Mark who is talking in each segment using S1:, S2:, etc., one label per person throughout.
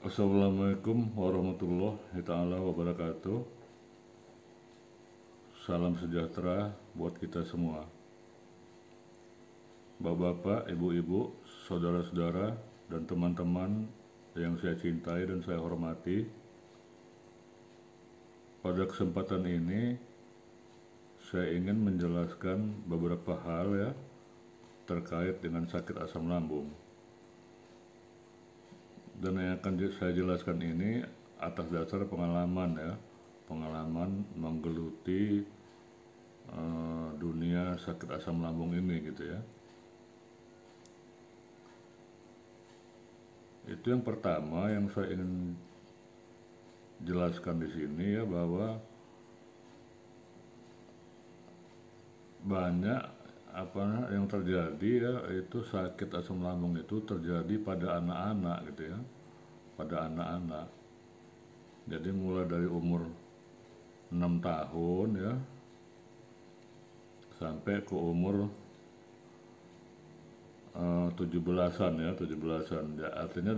S1: Assalamualaikum warahmatullahi taala wabarakatuh. Salam sejahtera buat kita semua. Bapak-bapak, ibu-ibu, saudara-saudara, dan teman-teman yang saya cintai dan saya hormati. Pada kesempatan ini saya ingin menjelaskan beberapa hal ya terkait dengan sakit asam lambung. Dan yang akan saya jelaskan ini atas dasar pengalaman ya, pengalaman menggeluti dunia sakit asam lambung ini gitu ya. Itu yang pertama yang saya ingin jelaskan di sini ya, bahwa banyak yang terjadi ya, itu sakit asam lambung itu terjadi pada anak-anak gitu ya, pada anak-anak. Jadi mulai dari umur 6 tahun ya sampai ke umur 17-an ya, 17-an ya, artinya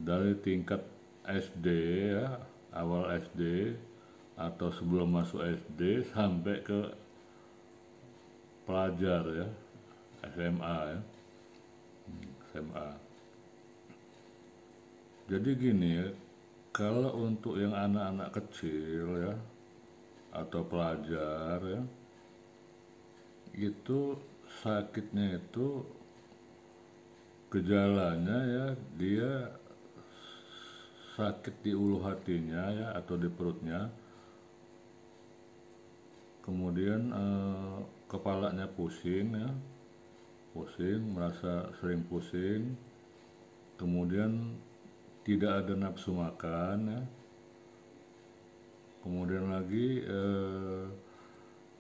S1: dari tingkat SD ya, awal SD atau sebelum masuk SD sampai ke pelajar ya, SMA ya, SMA. Jadi gini ya, kalau untuk yang anak-anak kecil ya atau pelajar ya, itu sakitnya itu gejalanya ya, dia sakit di ulu hatinya ya atau di perutnya, kemudian kepalanya pusing ya, pusing, merasa sering pusing, kemudian tidak ada nafsu makan ya, kemudian lagi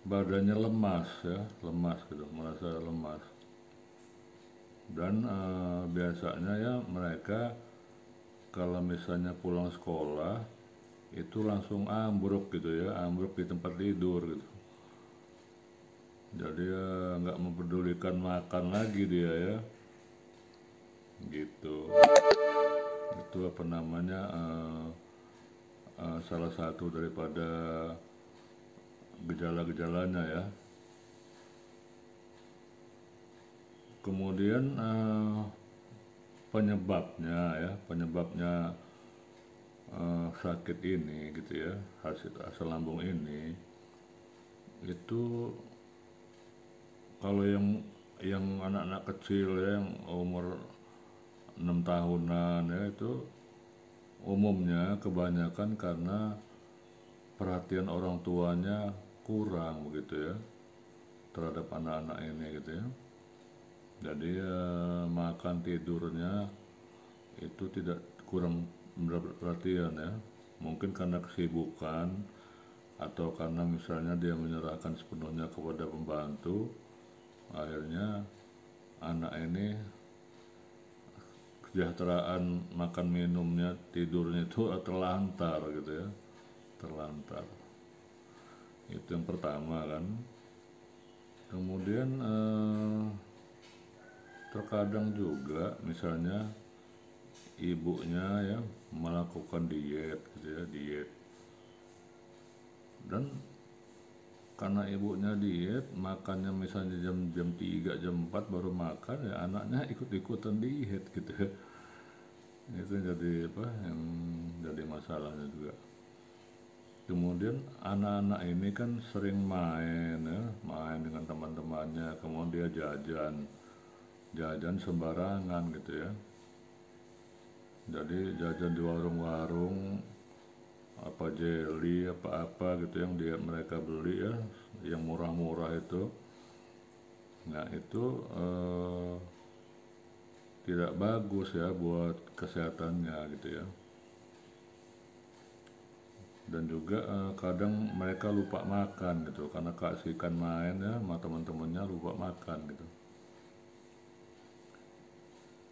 S1: badannya lemas ya, lemas gitu, merasa lemas. Dan biasanya ya mereka kalau misalnya pulang sekolah itu langsung ambruk gitu ya, ambruk di tempat tidur gitu. Jadi ya nggak mempedulikan makan lagi dia ya, gitu. Itu apa namanya, salah satu daripada gejala-gejalanya ya. Kemudian penyebabnya sakit ini gitu ya, sakit asam lambung ini itu kalau yang anak-anak kecil ya, yang umur 6 tahunan ya, itu umumnya kebanyakan karena perhatian orang tuanya kurang begitu ya terhadap anak-anak ini gitu ya. Jadi makan tidurnya itu kurang mendapat perhatian ya, mungkin karena kesibukan atau karena misalnya dia menyerahkan sepenuhnya kepada pembantu, akhirnya anak ini kesejahteraan makan minumnya, tidurnya itu terlantar gitu ya, terlantar. Itu yang pertama kan. Kemudian terkadang juga misalnya ibunya ya melakukan diet gitu ya, diet, dan karena ibunya diet, makannya misalnya jam 3, jam 4 baru makan ya, anaknya ikut-ikutan diet gitu ya. Itu jadi yang jadi masalahnya juga. Kemudian anak-anak ini kan sering main ya, main dengan teman-temannya, kemudian dia jajan sembarangan gitu ya. Jadi jajan di warung-warung, apa jelly apa-apa gitu yang mereka beli ya, yang murah-murah itu. Nah itu tidak bagus ya buat kesehatannya gitu ya. Dan juga kadang mereka lupa makan gitu, karena keasikan main ya sama teman-temannya, lupa makan gitu.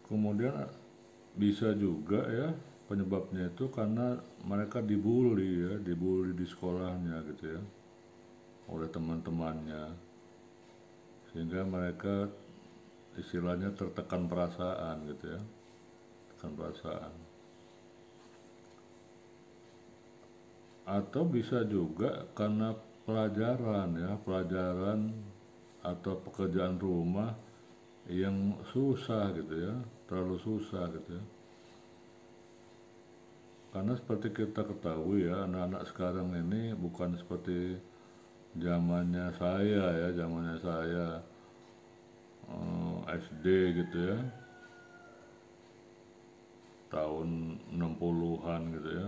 S1: Kemudian bisa juga ya penyebabnya itu karena mereka dibully ya, dibully di sekolahnya gitu ya oleh teman-temannya, sehingga mereka istilahnya tertekan perasaan gitu ya, tekan perasaan. atau bisa juga karena pelajaran ya, pelajaran atau pekerjaan rumah yang susah gitu ya, terlalu susah gitu ya. Karena seperti kita ketahui ya, anak-anak sekarang ini bukan seperti zamannya saya SD gitu ya, tahun 60-an gitu ya.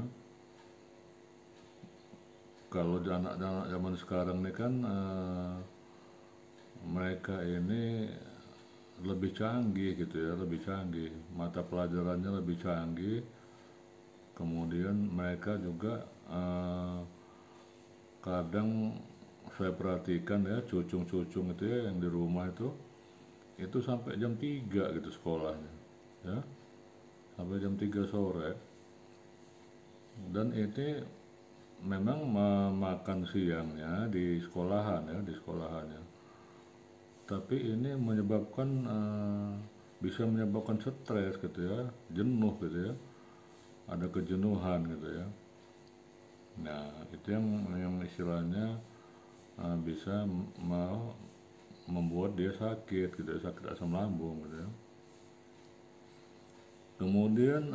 S1: Kalau anak-anak zaman sekarang ini kan mereka ini lebih canggih gitu ya, lebih canggih, mata pelajarannya lebih canggih. Kemudian mereka juga kadang saya perhatikan ya, cucung-cucung itu ya yang di rumah itu sampai jam 3 gitu sekolahnya ya, sampai jam 3 sore. Dan ini memang makan siangnya di sekolahan ya, di sekolahannya. Tapi ini menyebabkan bisa menyebabkan stres gitu ya, jenuh gitu ya, ada kejenuhan gitu ya. Nah itu yang istilahnya bisa membuat dia sakit gitu ya, sakit asam lambung gitu ya. Kemudian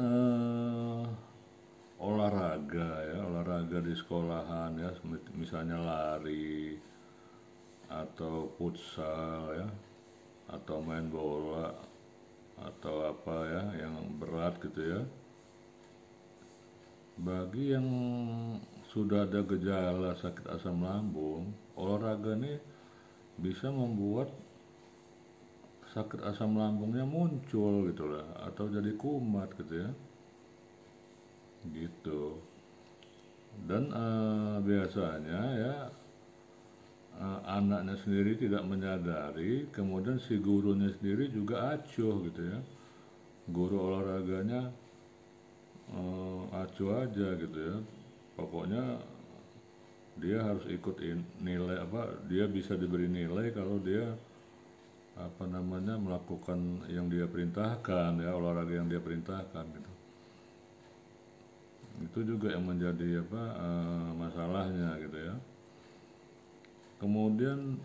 S1: olahraga di sekolahan ya, misalnya lari atau futsal ya, atau main bola atau apa ya yang berat gitu ya. Bagi yang sudah ada gejala sakit asam lambung, olahraga ini bisa membuat sakit asam lambungnya muncul gitu lah, atau jadi kumat gitu ya, gitu. Dan biasanya ya anaknya sendiri tidak menyadari, kemudian si gurunya sendiri juga acuh gitu ya, guru olahraganya acuh aja gitu ya, pokoknya dia harus ikut nilai apa, dia bisa diberi nilai kalau dia apa namanya melakukan yang dia perintahkan ya, olahraga yang dia perintahkan gitu. Itu juga yang menjadi apa masalahnya gitu ya. Kemudian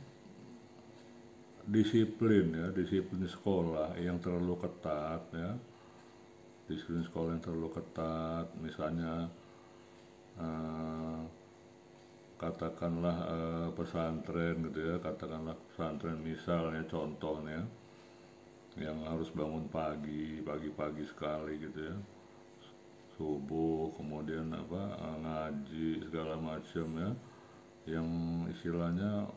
S1: disiplin sekolah yang terlalu ketat ya, disiplin sekolah yang terlalu ketat, misalnya katakanlah pesantren gitu ya, katakanlah pesantren misalnya contohnya yang harus bangun pagi sekali gitu ya, subuh, kemudian apa ngaji segala macam ya, yang istilahnya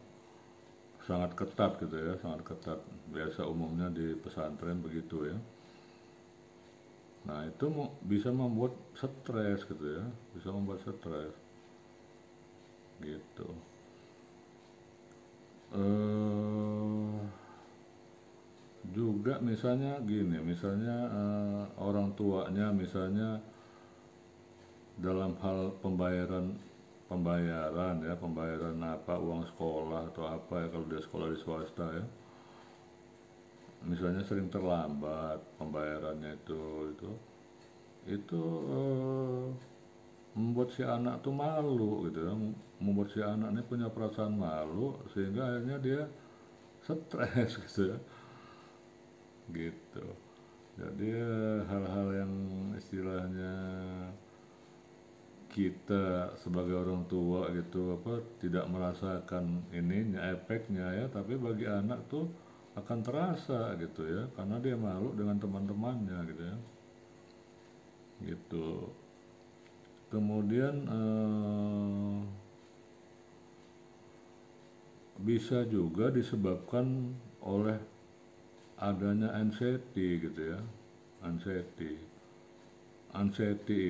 S1: sangat ketat gitu ya, sangat ketat. Biasa umumnya di pesantren begitu ya. Nah itu bisa membuat stres gitu ya, bisa membuat stres gitu. Juga misalnya gini, misalnya orang tuanya misalnya dalam hal pembayaran apa uang sekolah atau apa ya, kalau dia sekolah di swasta ya, misalnya sering terlambat pembayarannya itu membuat si anak tuh malu gitu ya, membuat si anak ini punya perasaan malu sehingga akhirnya dia stres gitu ya, gitu. Jadi hal-hal yang istilahnya kita sebagai orang tua gitu apa tidak merasakan ininya efeknya ya, tapi bagi anak tuh akan terasa gitu ya, karena dia malu dengan teman-temannya gitu ya, gitu. Kemudian bisa juga disebabkan oleh adanya anxiety gitu ya, anxiety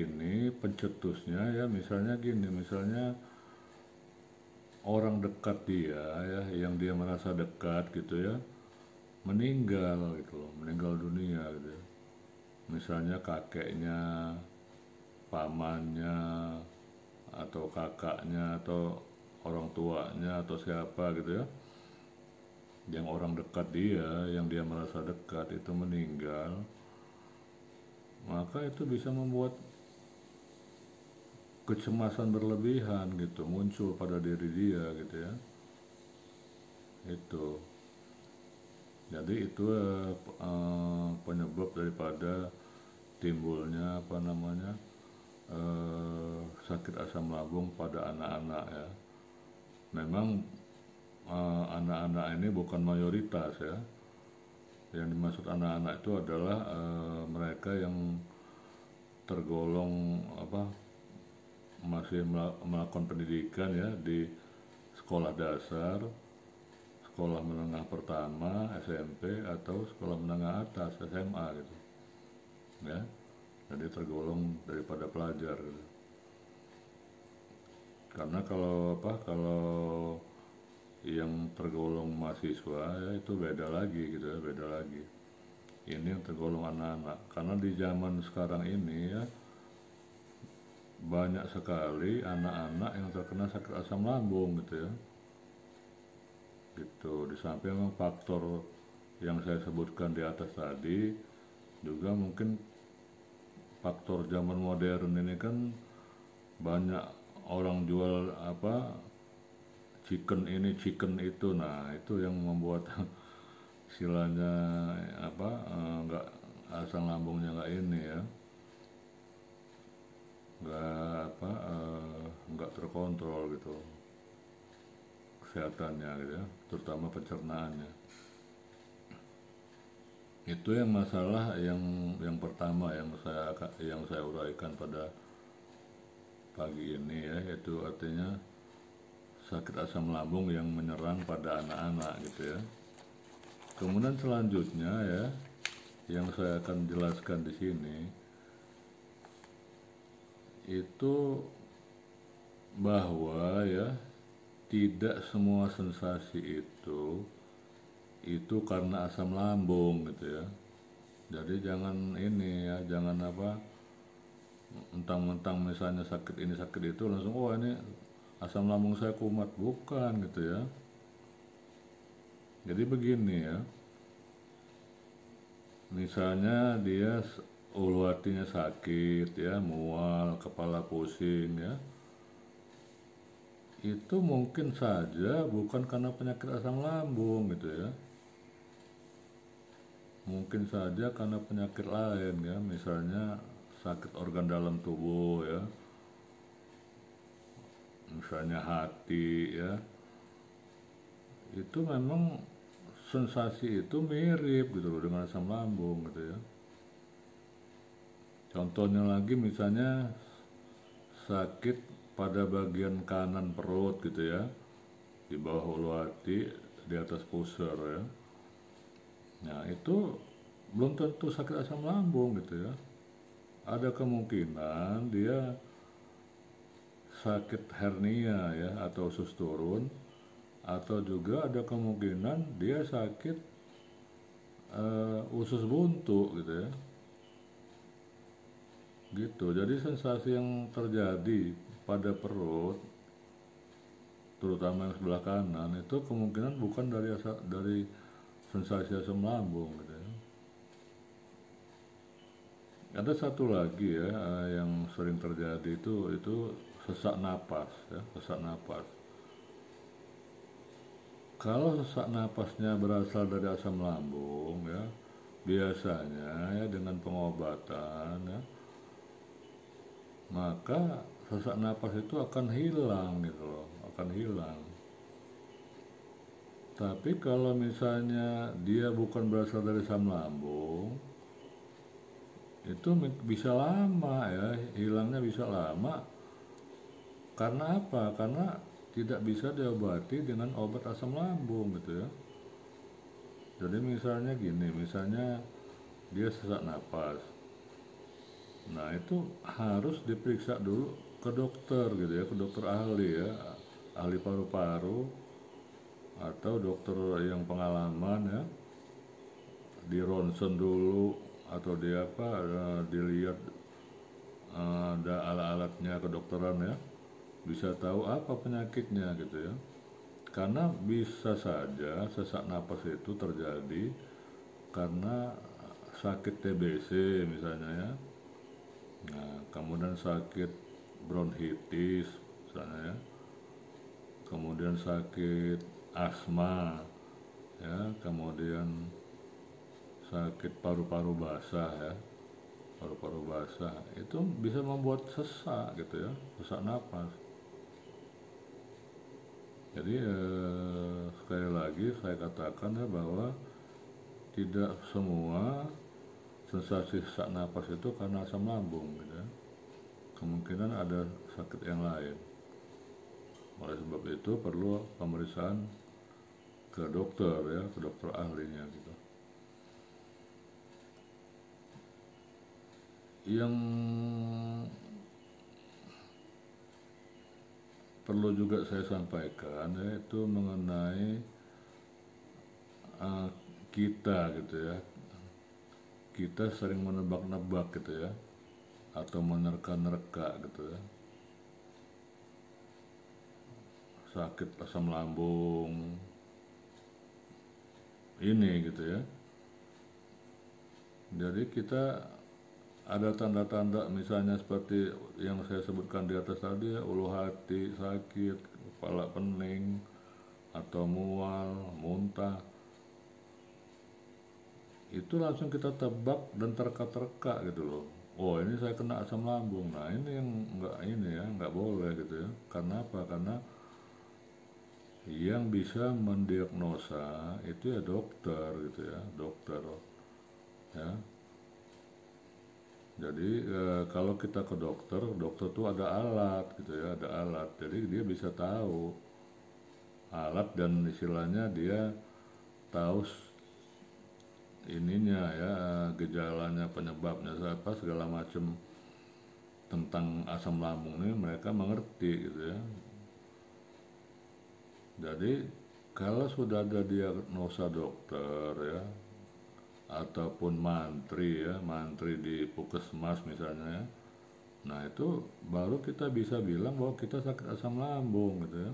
S1: ini pencetusnya ya, misalnya gini, misalnya orang dekat dia ya, yang dia merasa dekat gitu ya, meninggal gitu loh, meninggal dunia gitu ya. Misalnya kakeknya, pamannya, atau kakaknya, atau orang tuanya, atau siapa gitu ya, yang orang dekat dia, yang dia merasa dekat itu meninggal, maka itu bisa membuat kecemasan berlebihan gitu muncul pada diri dia gitu ya. Itu jadi itu penyebab daripada timbulnya sakit asam lambung pada anak-anak ya. Memang anak-anak ini bukan mayoritas ya. Yang dimaksud anak-anak itu adalah mereka yang tergolong masih melakukan pendidikan ya di sekolah dasar, sekolah menengah pertama, SMP, atau sekolah menengah atas, SMA gitu ya. Jadi tergolong daripada pelajar gitu. Karena kalau yang tergolong mahasiswa ya itu beda lagi gitu ya, beda lagi. Ini yang tergolong anak-anak. Karena di zaman sekarang ini ya banyak sekali anak-anak yang terkena sakit asam lambung gitu ya. Gitu. Di samping memang faktor yang saya sebutkan di atas tadi, juga mungkin faktor zaman modern ini kan banyak orang jual chicken ini chicken itu. Nah itu yang membuat istilahnya nggak asam lambungnya nggak ini ya, nggak terkontrol gitu kesehatannya gitu ya, terutama pencernaannya. Itu yang masalah yang pertama yang saya uraikan pada pagi ini ya, yaitu artinya sakit asam lambung yang menyerang pada anak-anak gitu ya. Kemudian selanjutnya ya, yang saya akan jelaskan di sini itu bahwa ya tidak semua sensasi itu karena asam lambung gitu ya. Jadi jangan ini ya, jangan mentang-mentang misalnya sakit ini sakit itu langsung ini asam lambung saya kumat, bukan gitu ya. Jadi begini ya, misalnya dia ulu hatinya sakit ya, mual, kepala pusing ya, itu mungkin saja bukan karena penyakit asam lambung gitu ya. Mungkin saja karena penyakit lain ya, misalnya sakit organ dalam tubuh ya, misalnya hati ya. Itu memang sensasi itu mirip gitu loh dengan asam lambung gitu ya. Contohnya lagi misalnya sakit pada bagian kanan perut gitu ya, di bawah ulu hati, di atas pusar ya. Nah itu belum tentu sakit asam lambung gitu ya. Ada kemungkinan dia sakit hernia ya, atau usus turun, atau juga ada kemungkinan dia sakit usus buntu gitu ya. Gitu. Jadi sensasi yang terjadi pada perut, terutama yang sebelah kanan, itu kemungkinan bukan dari sensasi asam lambung gitu ya. Ada satu lagi ya yang sering terjadi itu sesak napas ya, sesak napas. Kalau sesak napasnya berasal dari asam lambung ya, biasanya ya dengan pengobatan ya, maka sesak napas itu akan hilang gitu loh, akan hilang. Tapi kalau misalnya dia bukan berasal dari asam lambung, itu bisa lama ya, hilangnya bisa lama. Karena apa? Karena tidak bisa diobati dengan obat asam lambung gitu ya. Jadi misalnya gini, misalnya dia sesak napas, nah itu harus diperiksa dulu ke dokter gitu ya, ke dokter ahli ya, ahli paru-paru atau dokter yang pengalaman ya, di ronsen dulu atau dilihat ada alat-alatnya kedokteran ya, bisa tahu apa penyakitnya gitu ya. Karena bisa saja sesak napas itu terjadi karena sakit TBC misalnya ya. Nah, kemudian sakit bronkitis misalnya ya, kemudian sakit asma ya, kemudian sakit paru-paru basah ya, paru-paru basah itu bisa membuat sesak gitu ya, sesak napas. Jadi sekali lagi saya katakan ya bahwa tidak semua sensasi sesak napas itu karena asam lambung gitu ya. Kemungkinan ada sakit yang lain. Oleh sebab itu perlu pemeriksaan ke dokter ya, ke dokter ahlinya gitu. Yang perlu juga saya sampaikan yaitu mengenai kita gitu ya. Kita sering menebak-nebak gitu ya, atau menerka-nerka gitu ya, sakit asam lambung ini gitu ya. Jadi kita ada tanda-tanda misalnya seperti yang saya sebutkan di atas tadi ya, ulu hati sakit, kepala pening, atau mual, muntah. Itu langsung kita tebak dan terka-terka gitu loh. Oh ini saya kena asam lambung. Nah ini yang nggak boleh gitu ya. Karena apa? Karena yang bisa mendiagnosa itu ya dokter gitu ya, dokter ya. Jadi kalau kita ke dokter, dokter tuh ada alat gitu ya, ada alat. Jadi dia bisa tahu alat dan istilahnya dia tahu ininya ya, gejalanya, penyebabnya apa segala macam tentang asam lambung ini mereka mengerti gitu ya. Jadi kalau sudah ada diagnosa dokter ya, ataupun mantri ya, mantri di puskesmas misalnya ya, nah itu baru kita bisa bilang bahwa kita sakit asam lambung gitu ya.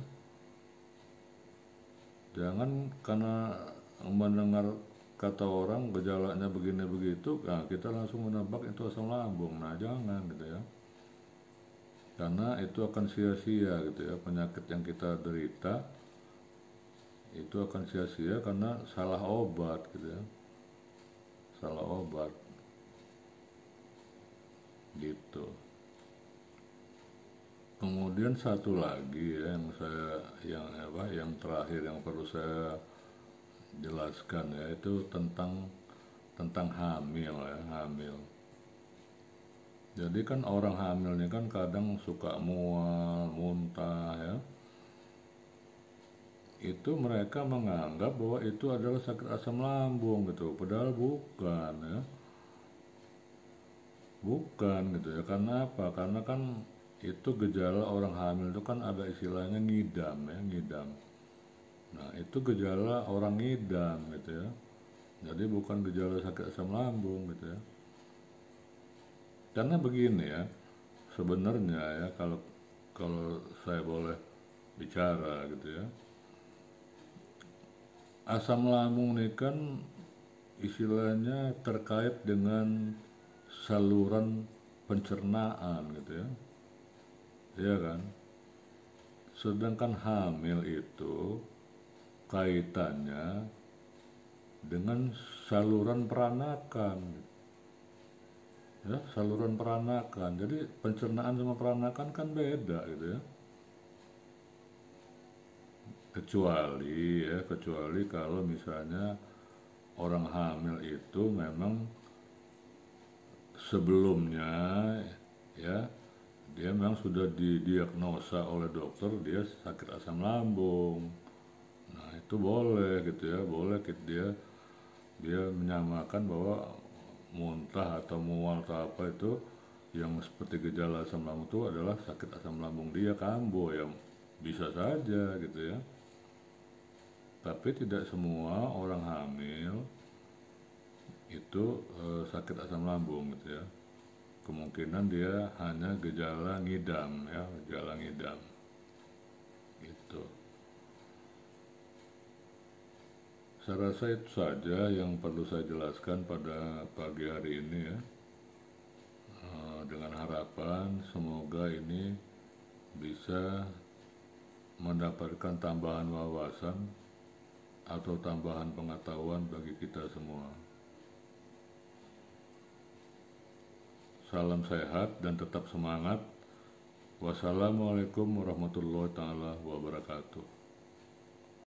S1: Jangan karena mendengar kata orang gejalanya begini begitu, nah kita langsung menebak itu asam lambung. Nah jangan gitu ya, karena itu akan sia-sia gitu ya, penyakit yang kita derita itu akan sia-sia karena salah obat gitu ya, salah obat gitu. Kemudian satu lagi ya, yang terakhir yang perlu saya jelaskan ya, itu tentang hamil ya, hamil. Jadi kan orang hamil ini kan kadang suka mual, muntah ya. Itu mereka menganggap bahwa itu adalah sakit asam lambung gitu, padahal bukan ya. Bukan gitu ya, karena apa? Karena kan itu gejala orang hamil itu kan ada istilahnya ngidam ya, ngidam. Nah itu gejala orang ngidam gitu ya, jadi bukan gejala sakit asam lambung gitu ya. Karena begini ya, sebenarnya ya, kalau saya boleh bicara gitu ya, asam lambung ini kan istilahnya terkait dengan saluran pencernaan gitu ya, iya kan. Sedangkan hamil itu kaitannya dengan saluran peranakan ya, saluran peranakan. Jadi pencernaan sama peranakan kan beda gitu ya. Kecuali kalau misalnya orang hamil itu memang sebelumnya ya, dia memang sudah didiagnosa oleh dokter dia sakit asam lambung. Nah itu boleh gitu ya, boleh dia menyamakan bahwa muntah atau mual atau apa itu yang seperti gejala asam lambung itu adalah sakit asam lambung dia kambuh ya, bisa saja gitu ya. Tapi tidak semua orang hamil itu sakit asam lambung gitu ya. Kemungkinan dia hanya gejala ngidam ya, gejala ngidam gitu. Saya rasa itu saja yang perlu saya jelaskan pada pagi hari ini ya. Dengan harapan semoga ini bisa mendapatkan tambahan wawasan atau tambahan pengetahuan bagi kita semua. Salam sehat dan tetap semangat. Wassalamualaikum warahmatullahi taala wabarakatuh.